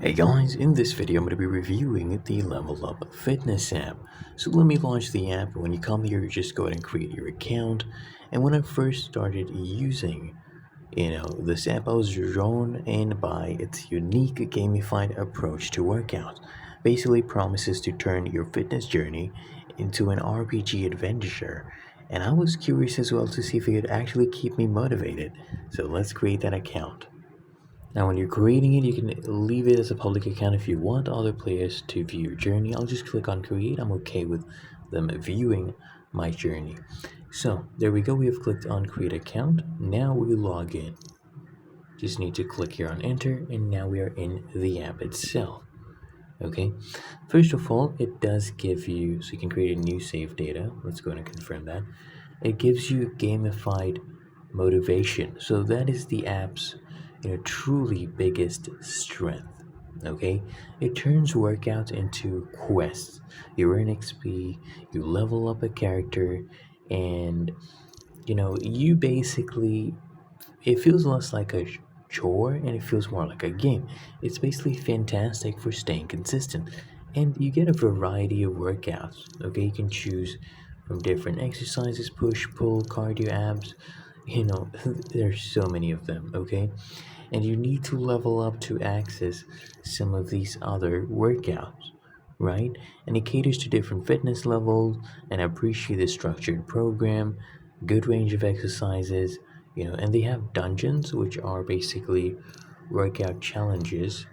Hey guys, in this video I'm going to be reviewing the Level Up Fitness app. So let me launch the app. When you come here, just go ahead and create your account. And when I first started using, this app, I was drawn in by its unique gamified approach to workouts. Basically promises to turn your fitness journey into an RPG adventure. And I was curious as well to see if it could actually keep me motivated. So let's create that account. Now, when you're creating it, you can leave it as a public account if you want other players to view your journey. I'll just click on create. I'm okay with them viewing my journey. So there we go. We have clicked on create account. Now we log in. Just need to click here on enter, and now we are in the app itself. Okay. First of all, it does give you, so you can create a new save data. Let's go and confirm that. It gives you gamified motivation. So that is the app's truly biggest strength. Okay, it turns workouts into quests. You earn XP, you level up a character, and you basically, it feels less like a chore and it feels more like a game. It's basically fantastic for staying consistent, and you get a variety of workouts. Okay, you can choose from different exercises: push, pull, cardio, abs. There's so many of them. Okay, and you need to level up to access some of these other workouts, right? And it caters to different fitness levels and appreciate the structured program, good range of exercises, and they have dungeons, which are basically workout challenges.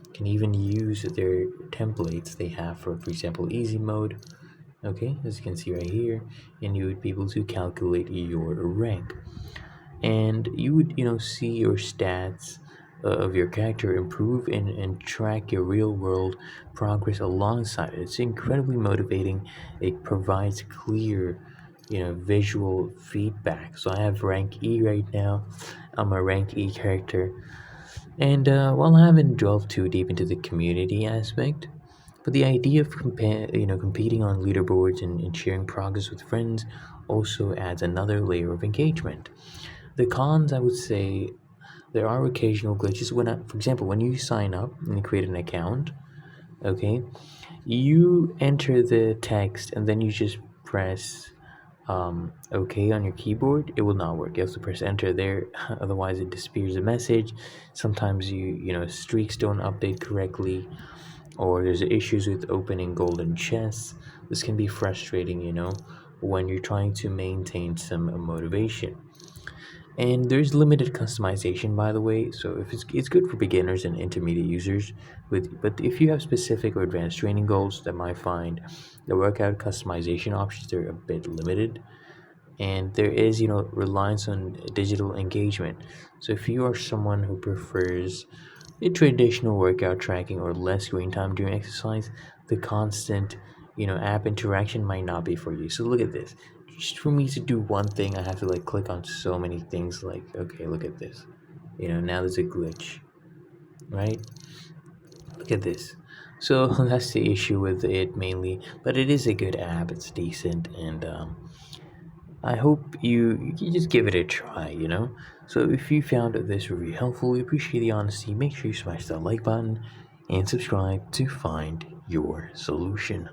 You can even use their templates they have for example, easy mode. Okay, as you can see right here, and you would be able to calculate your rank, and you would see your stats of your character improve and track your real world progress alongside it. It's incredibly motivating. It provides clear visual feedback. So I have rank E right now. I'm a rank E character, and while I haven't delved too deep into the community aspect, but the idea of competing on leaderboards and sharing progress with friends also adds another layer of engagement. The cons, I would say, there are occasional glitches for example, when you sign up and you create an account, okay, you enter the text and then you just press OK on your keyboard. It will not work. You have to press enter there, otherwise it disappears the message. Sometimes streaks don't update correctly, or there's issues with opening golden chests. This can be frustrating, when you're trying to maintain some motivation. And there's limited customization, by the way, so if it's good for beginners and intermediate users. But if you have specific or advanced training goals, that might find the workout customization options are a bit limited. And there is reliance on digital engagement. So if you are someone who prefers a traditional workout tracking or less screen time during exercise, the constant app interaction might not be for you. So look at this. Just for me to do one thing, I have to click on so many things. Okay, look at this. Now there's a glitch, right? Look at this. So that's the issue with it mainly, but it is a good app. It's decent, and I hope you just give it a try. So if you found this review helpful, we appreciate the honesty. Make sure you smash that like button and subscribe to find your solution.